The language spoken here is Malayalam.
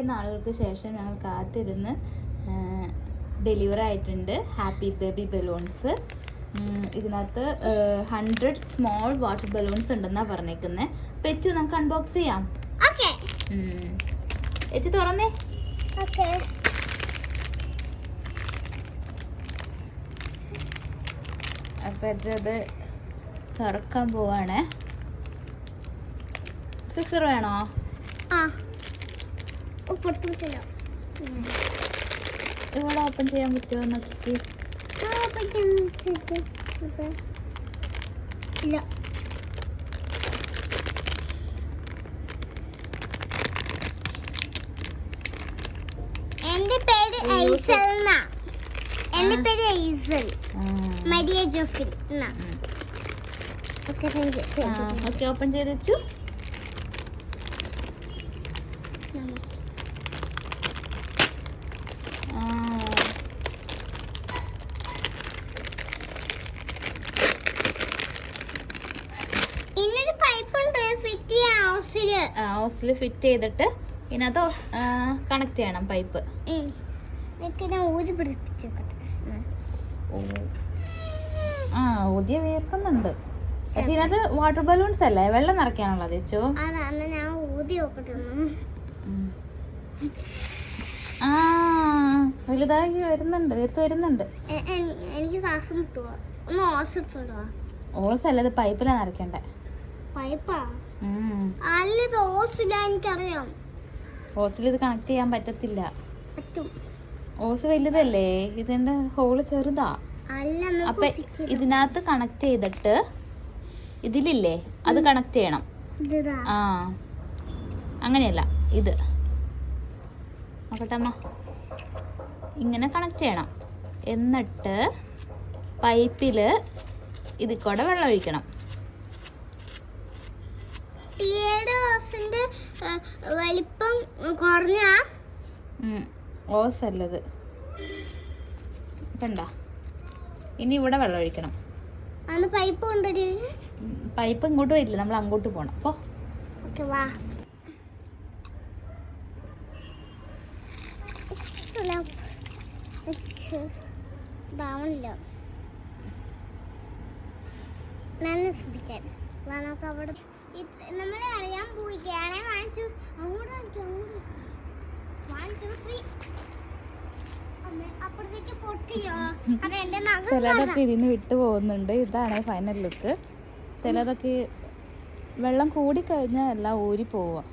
നാളുകൾക്ക് ശേഷം ഞങ്ങൾ കാത്തിരുന്ന് ഡെലിവറി ആയിട്ടുണ്ട് ഹാപ്പി ബേബി ബലൂൺസ്. ഇതിനകത്ത് 100 സ്മോൾ വാട്ടർ ബലൂൺസ് ഉണ്ടെന്നാണ് പറഞ്ഞേക്കുന്നത്. പെച്ചു നമുക്ക് അൺബോക്സ് ചെയ്യാം. ചേച്ചി തുറന്നേ. അപ്പം അത് തുറക്കാൻ പോവാണ്. സിസ്റ്റർ വേണോ? ഇവിടെ ഓപ്പൺ ചെയ്യാൻ പറ്റുമോ നോക്കി? ഇല്ല. എന്റെ പേര് ഐസൽ. എന്റെ പേര് ഐസൽ മരിയ ജോഫിൻ. ഓക്കെ ഓപ്പൺ ചെയ്ത് വെച്ചു. ഇന്നൊരു പൈപ്പ് ഉണ്ട് ഫിറ്റ് ഹൗസിൽ ഫിറ്റ് ചെയ്തിട്ട് ഇതിനകത്ത് കണക്ട് ചെയ്യണം പൈപ്പ്. ഊതിയ വീർക്കുന്നുണ്ട്. പക്ഷെ ഇതിനകത്ത് വാട്ടർ ബലൂൺസ് അല്ലേ, വെള്ളം നിറയ്ക്കാനുള്ളത് ചേച്ചോ. വലുതായി വരുന്നുണ്ട്, വീർത്ത് വരുന്നുണ്ട്. എനിക്ക് ശ്വാസം കിട്ടുമോ? ഓസ് അല്ല, ഇത് പൈപ്പിലാ നിറയ്ക്കണ്ടേ. പൈപ്പാ അല്ല, എനിക്കറിയാം. ഓസിൽ ഇത് കണക്ട് ചെയ്യാൻ പറ്റത്തില്ല. ഓസ് വലുതല്ലേ, ഇതിന്റെ ഹോള് ചെറുതാ. അപ്പൊ ഇതിനകത്ത് കണക്ട് ചെയ്തിട്ട് ഇതിലില്ലേ അത് കണക്ട് ചെയ്യണം. അങ്ങനെയല്ല, ഇത് നോക്കട്ടെ അമ്മ, ഇങ്ങനെ കണക്ട് ചെയ്യണം. എന്നിട്ട് പൈപ്പില് ഇതിൽ കൂടെ വെള്ളം ഒഴിക്കണം. വലിപ്പം കുറഞ്ഞ ഓസ് അല്ലത് കണ്ട. ഇനി ഇവിടെ വെള്ളം ഒഴിക്കണം. പൈപ്പ് ഇങ്ങോട്ട് വരില്ല, നമ്മൾ അങ്ങോട്ട് പോണം. അപ്പോ നമ്മളെ അറിയാൻ പോയിക്കാണെ. ചിലതൊക്കെ ഇതിന് വിട്ടു പോകുന്നുണ്ട്. ഇതാണ് ഫൈനൽ ലുക്ക്. ചിലതൊക്കെ വെള്ളം കൂടി കഴിഞ്ഞാൽ എല്ലാം ഊരി പോവുക.